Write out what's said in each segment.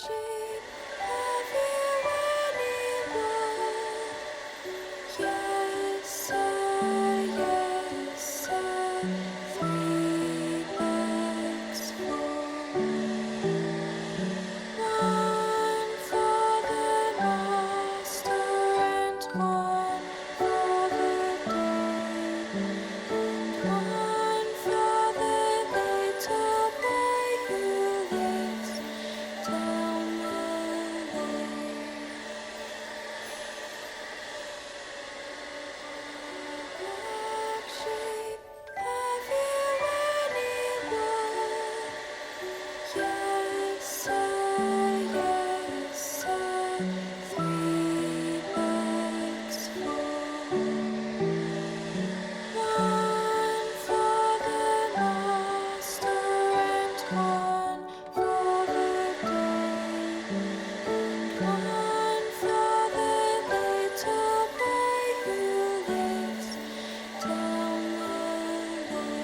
sheep, have you any wool? Yes, sir, yes, sir, 3 bags full. One for the master and one for the day, and one for the little boy who lives down the lane. Black sheep, have you any wool? Yes, sir, 3 bags full. One for the master and one for the day, and one for the little boy who lives down the lane.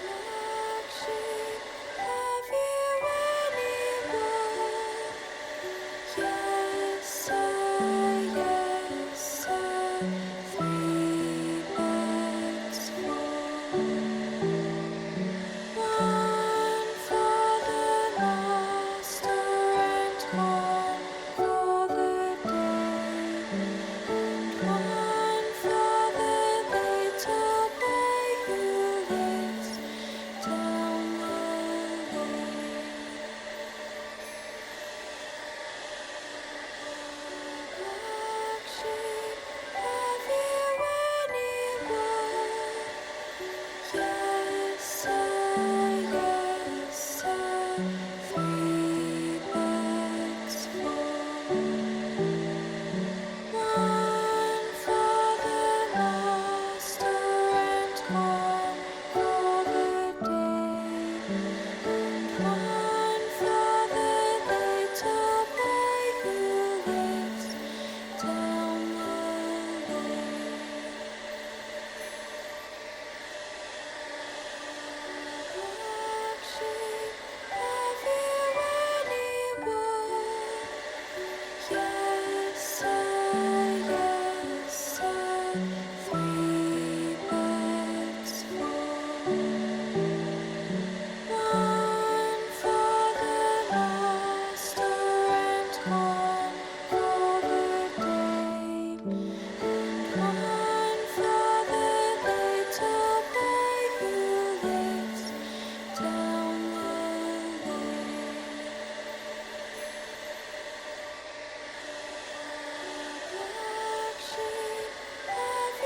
Black sheep, have you any wool? Yes, sir, 3 bags full. One for the master and one for the day, and one for the little boy who lives down the lane. Black sheep, have you any wool? Yes, sir, 3 bags full. One for the master and one for the day, and one for the little boy who lives down the lane. Black sheep, have you any wool? Yes, sir, 3 bags full. One for the master and one for the day, and one for the little boy who lives down the lane. Black sheep, have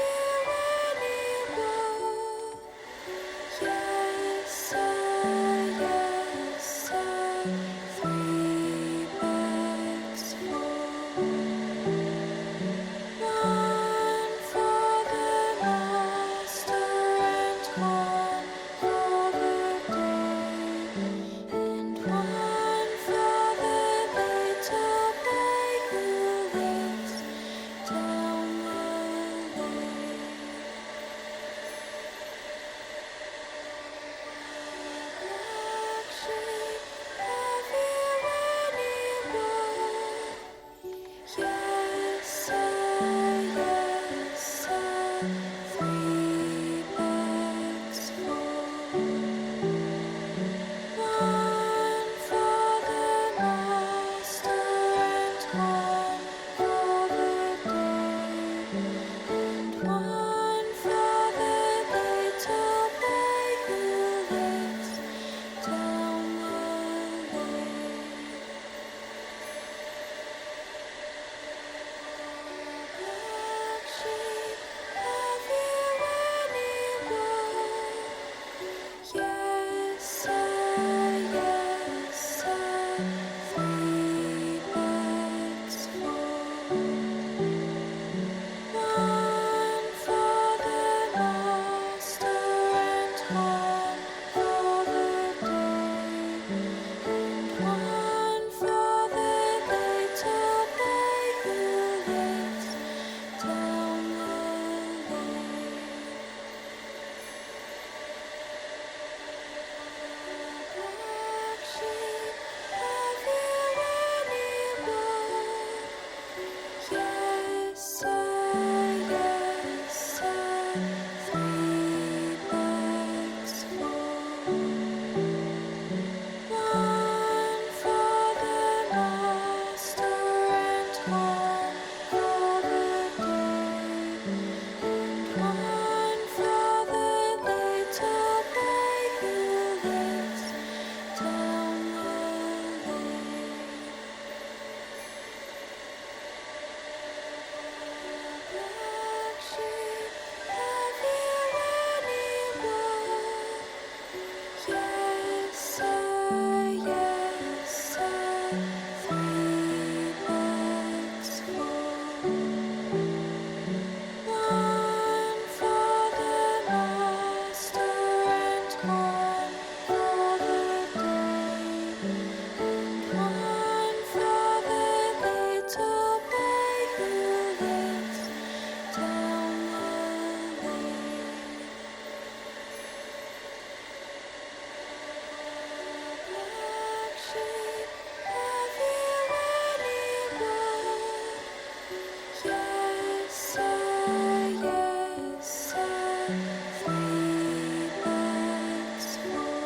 three bags full. One for the master and one for the day, and one for the little boy who lives down the lane. Black sheep, have you any wool? Yes, sir, three bags full. One for the master and one for the day, and one for the little boy who lives down the lane. Black sheep, have you any wool? Yes, sir, three bags full.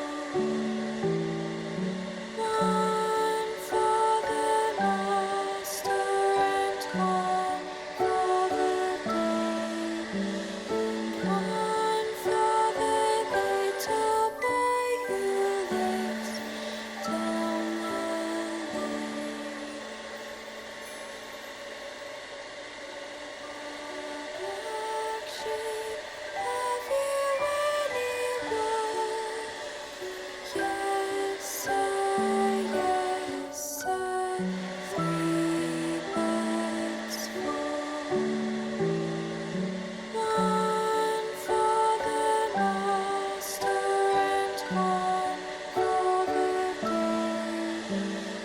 One for the master and one for the day, and one for the little boy who lives down the lane. Black sheep, have you any wool? Yes, sir, three bags full. One for the master and one for the day,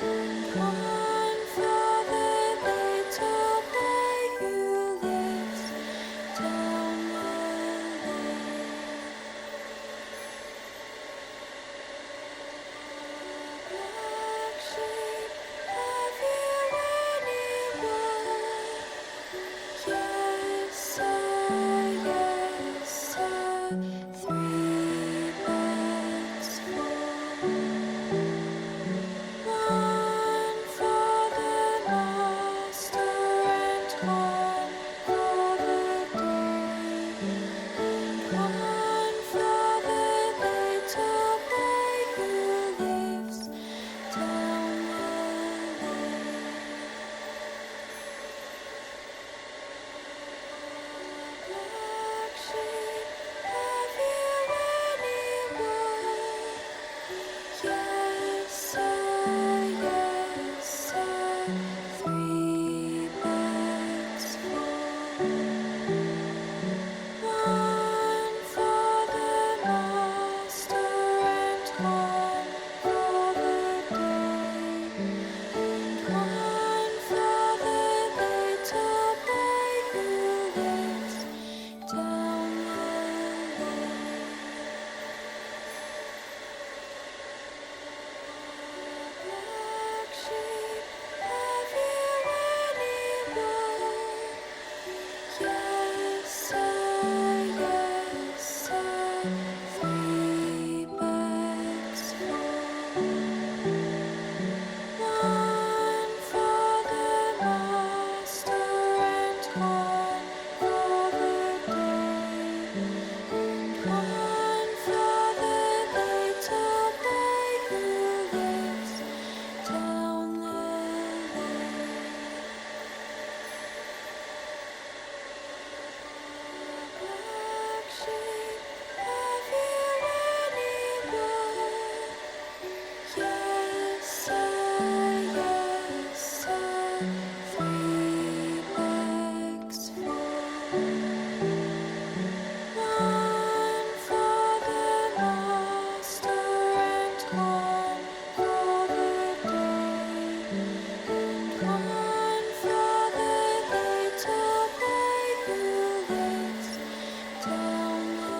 and one for the little boy who lives down the lane. Black sheep, have you any wool? Yes, sir, three bags full. One for the master and one for the day, and one for the little boy who lives down the lane. Black sheep, have you any wool? Yes, sir, three bags full. One for the master and one for the day, and one for the little boy who lives down the lane. Black sheep, have you any wool? Yes, sir, three bags full. One for the master and one for the day, and one for the little boy who lives down the lane. Black sheep, have you any wool? Yes, sir, three bags full. One for the master and one for the day, and one for the little boy who lives down the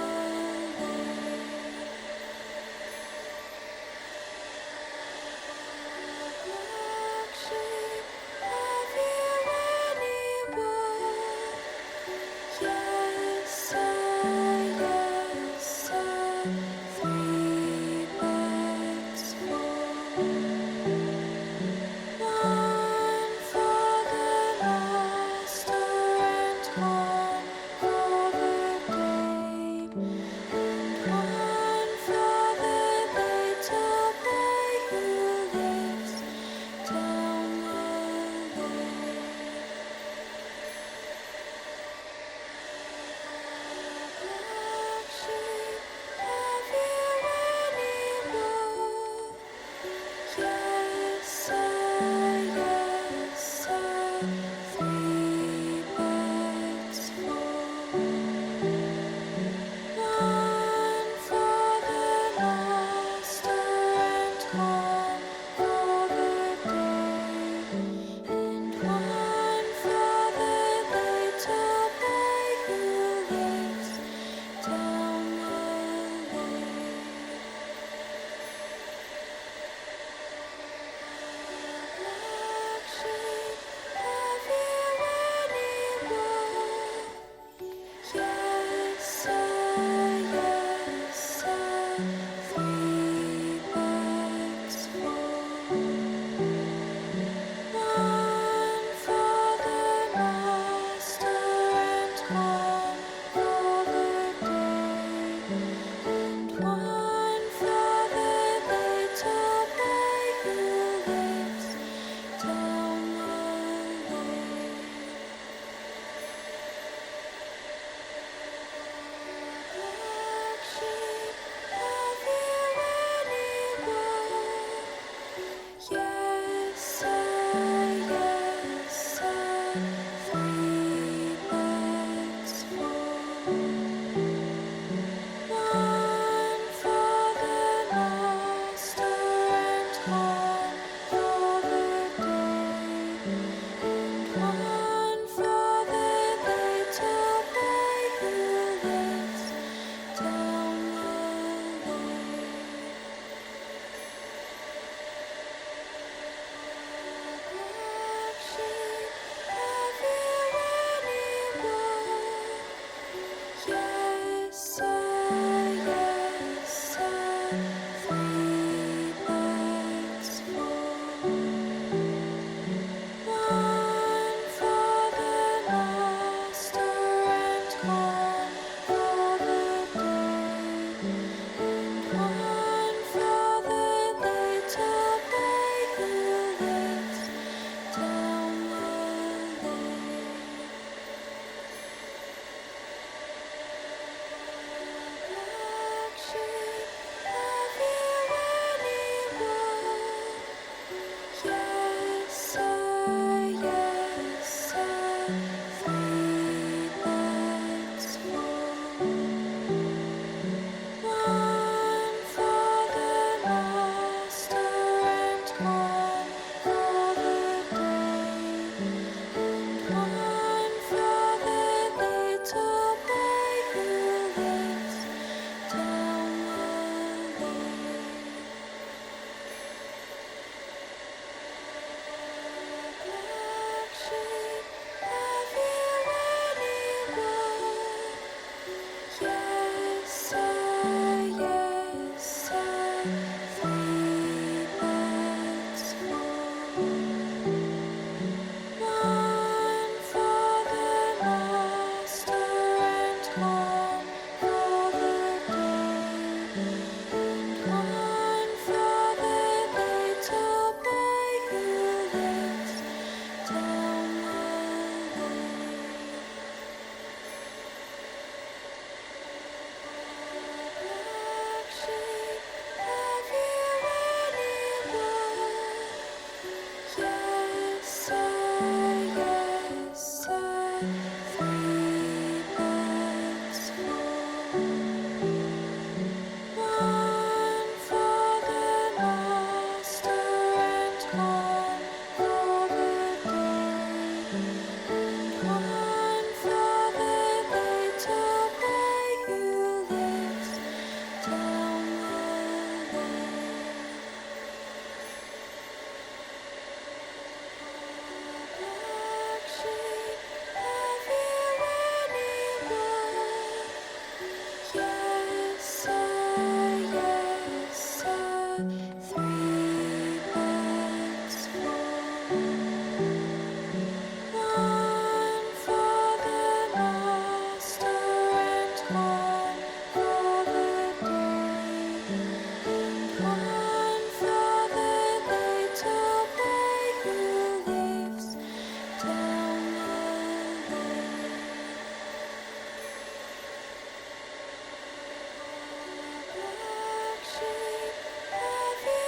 Black sheep, have you any wool? Yes, sir, 3 bags full. One for the master and one for the dame, and one for the little boy who lives down the three legs fall. One for the master and one for the day, and one for the little boy who lives down the lane. Black sheep, have you any wool? Yes, sir, three legs full. One for the master and one for the day, and one for the little boy who lives down the lane. Black sheep, have you any wool? Yes, sir, three legs full. One for the master and one for the day, and one for the little boy who lives down the lane. Black sheep, have you any wool? Yes, sir, three legs full. One for the master and one for the day, and one for the little boy who lives down the lane. Black sheep, have you any wool? Yes, sir, three legs full. One for the master and one for the day, and one for the little boy who lives down the lane. Black sheep, have you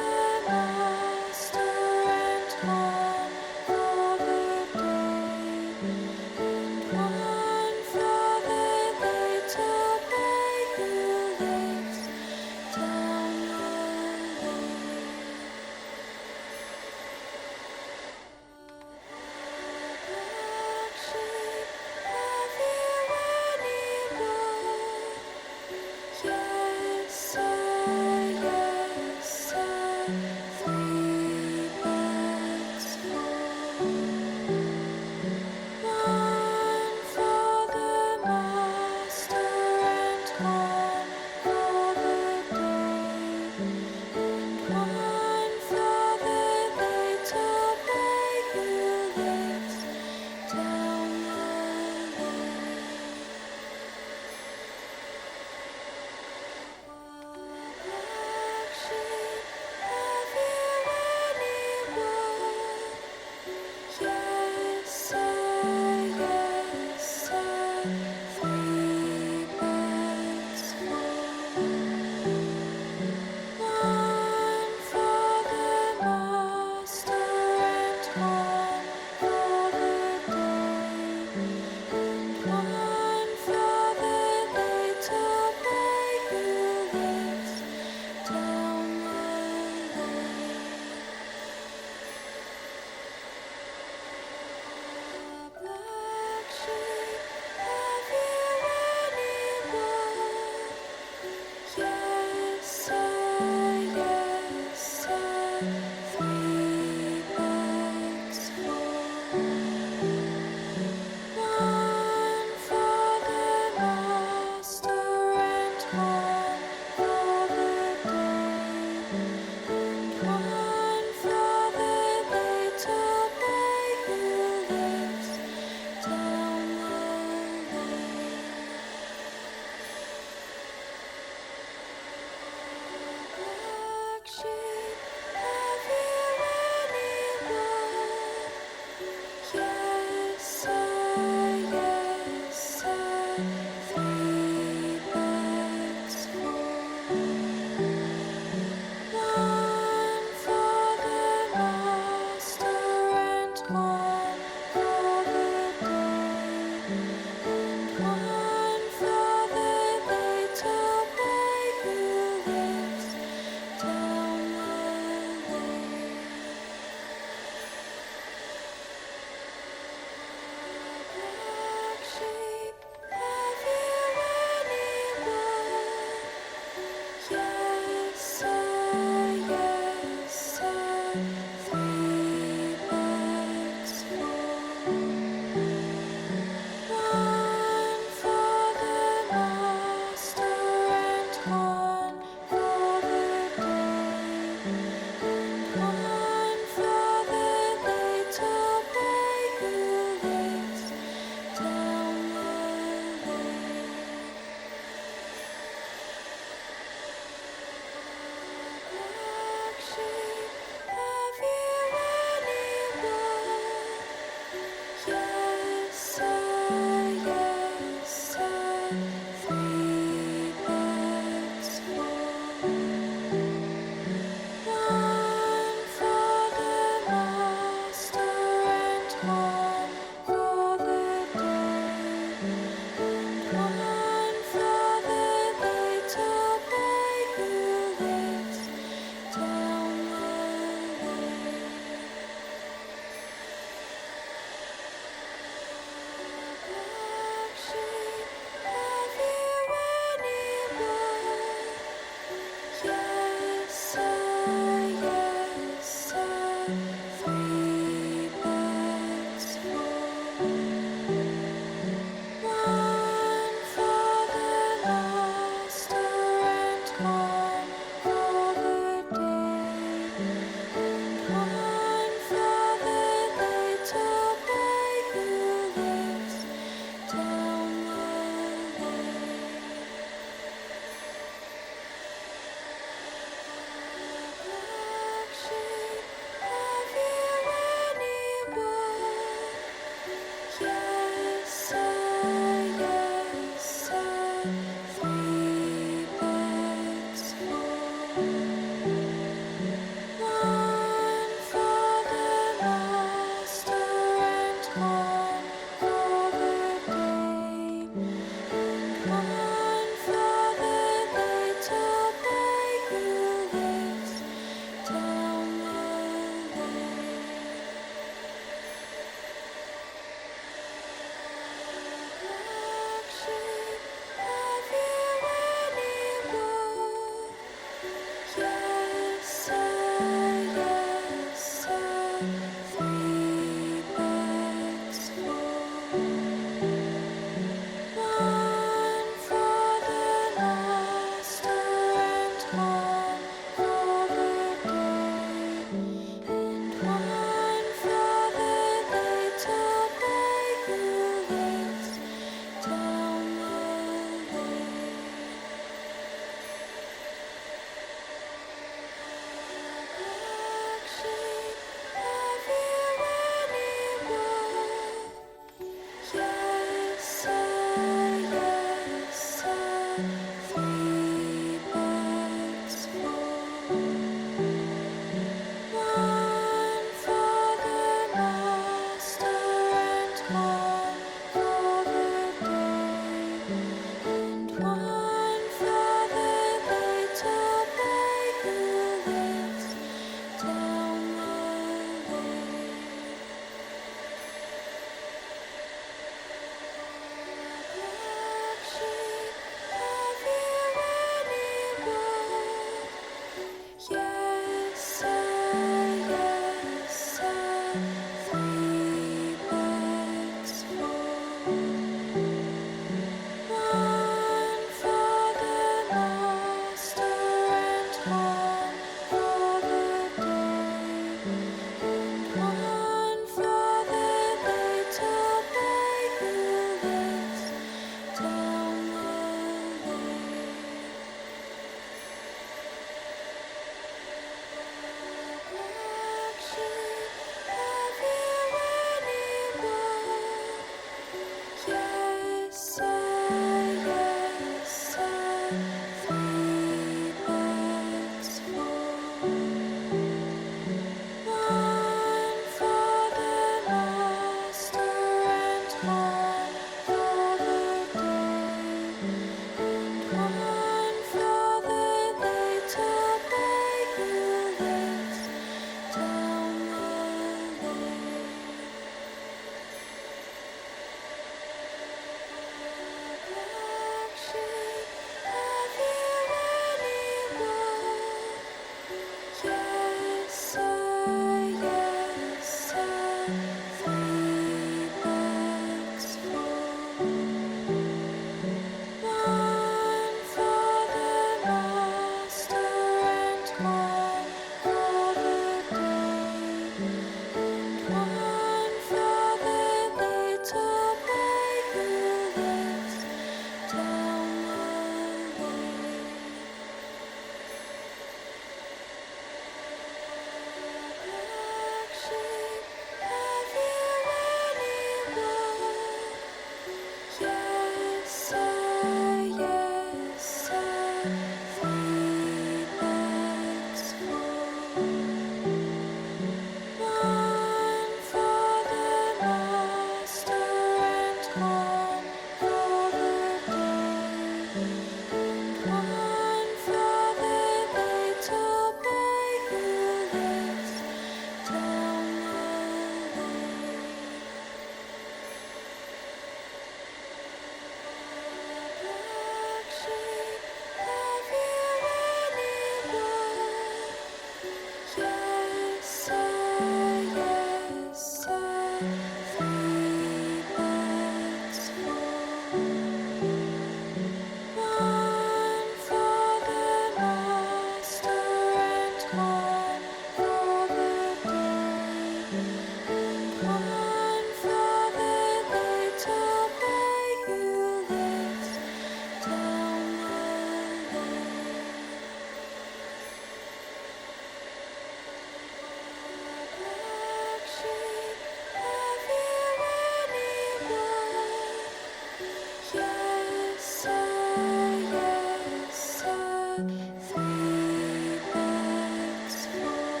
three bags full.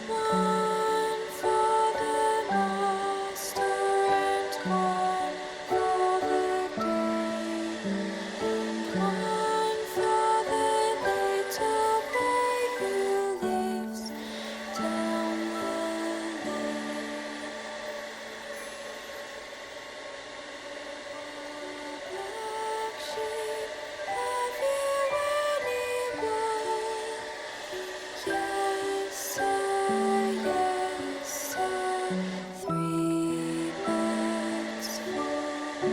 One for the master and one for the day, and one for the little boy who lives down the lane. Black sheep, have you any wool? Yes, sir, three bags full.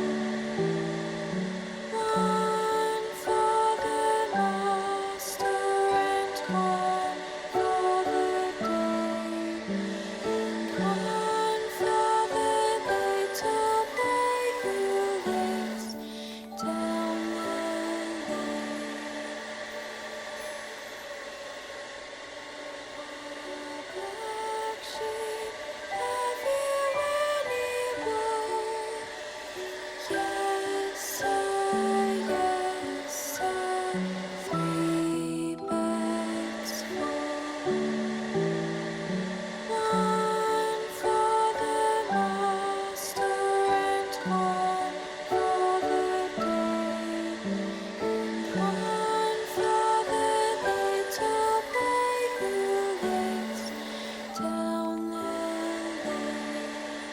One for the master and one for the day, and one for the little boy who lives down the lane. Black sheep, have you any wool? Yes, sir, three bags full. One for the master and one for the day, and one for the little boy who lives down the lane.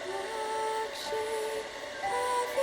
Black sheep, have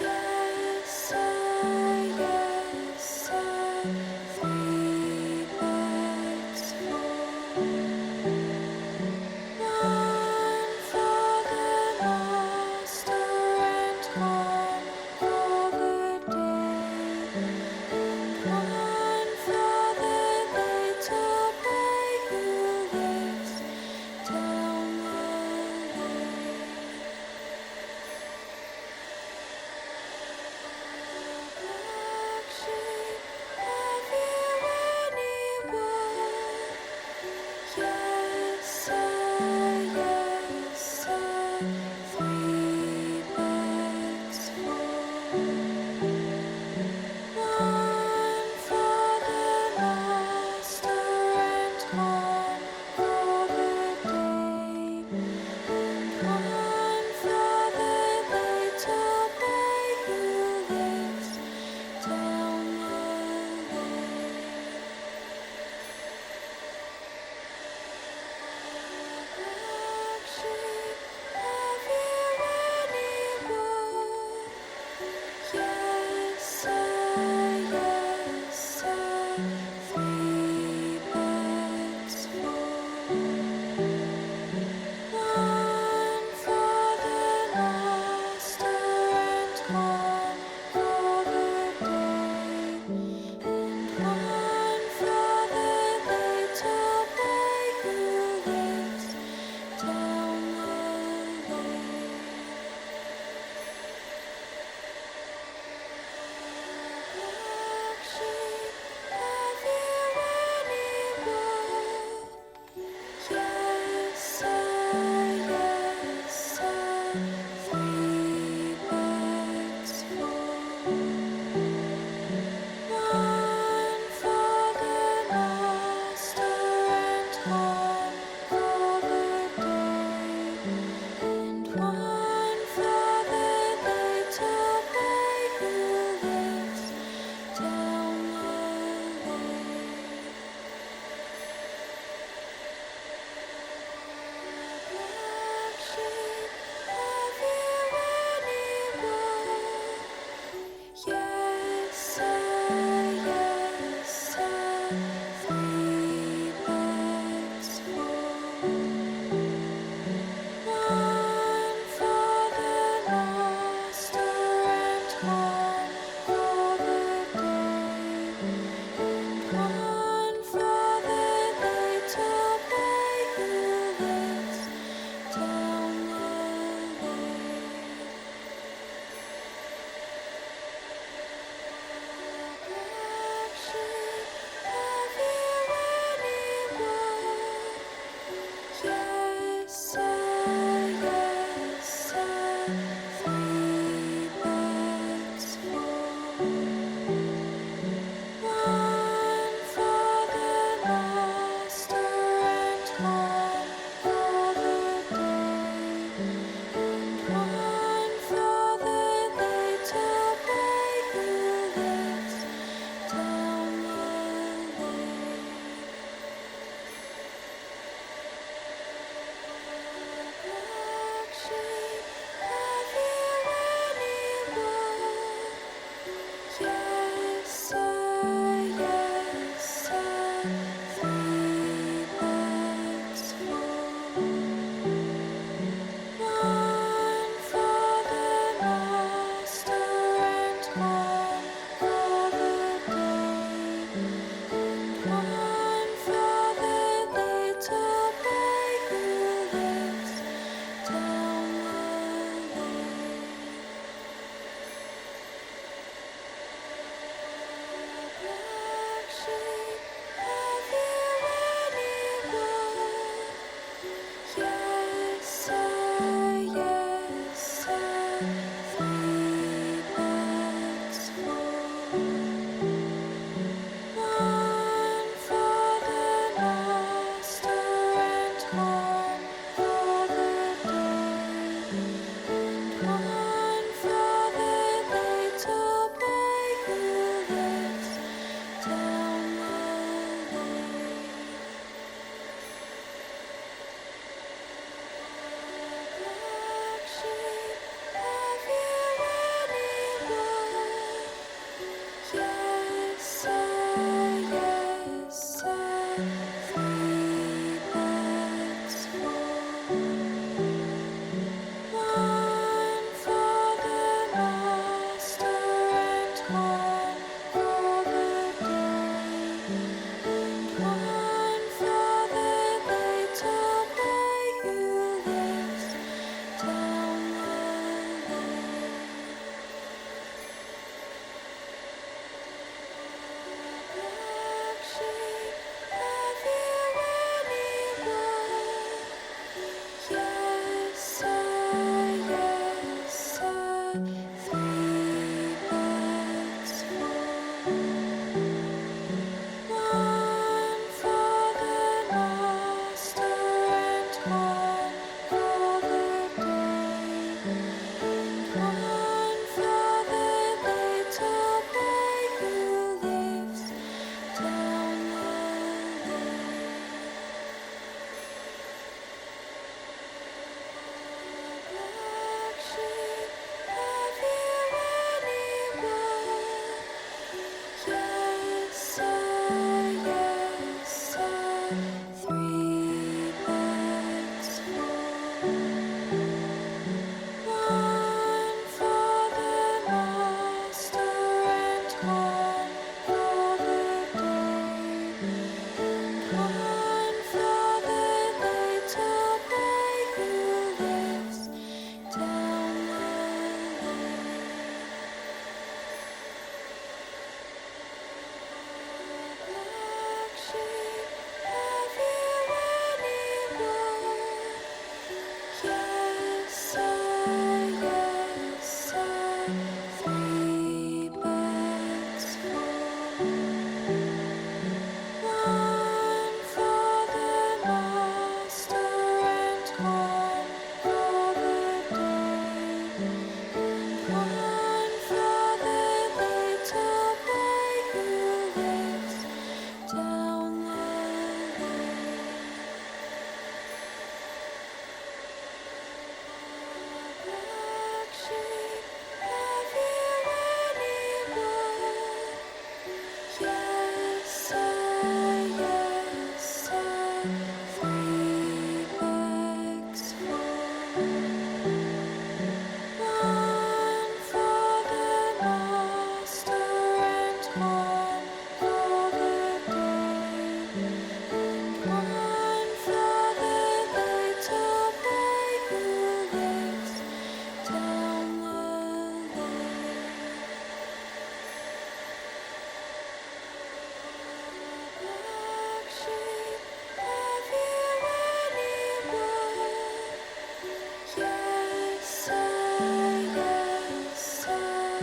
Yes, sir, 3 bags full. One for the master and one for the day, and one for the little boy who lives down the lane. Black sheep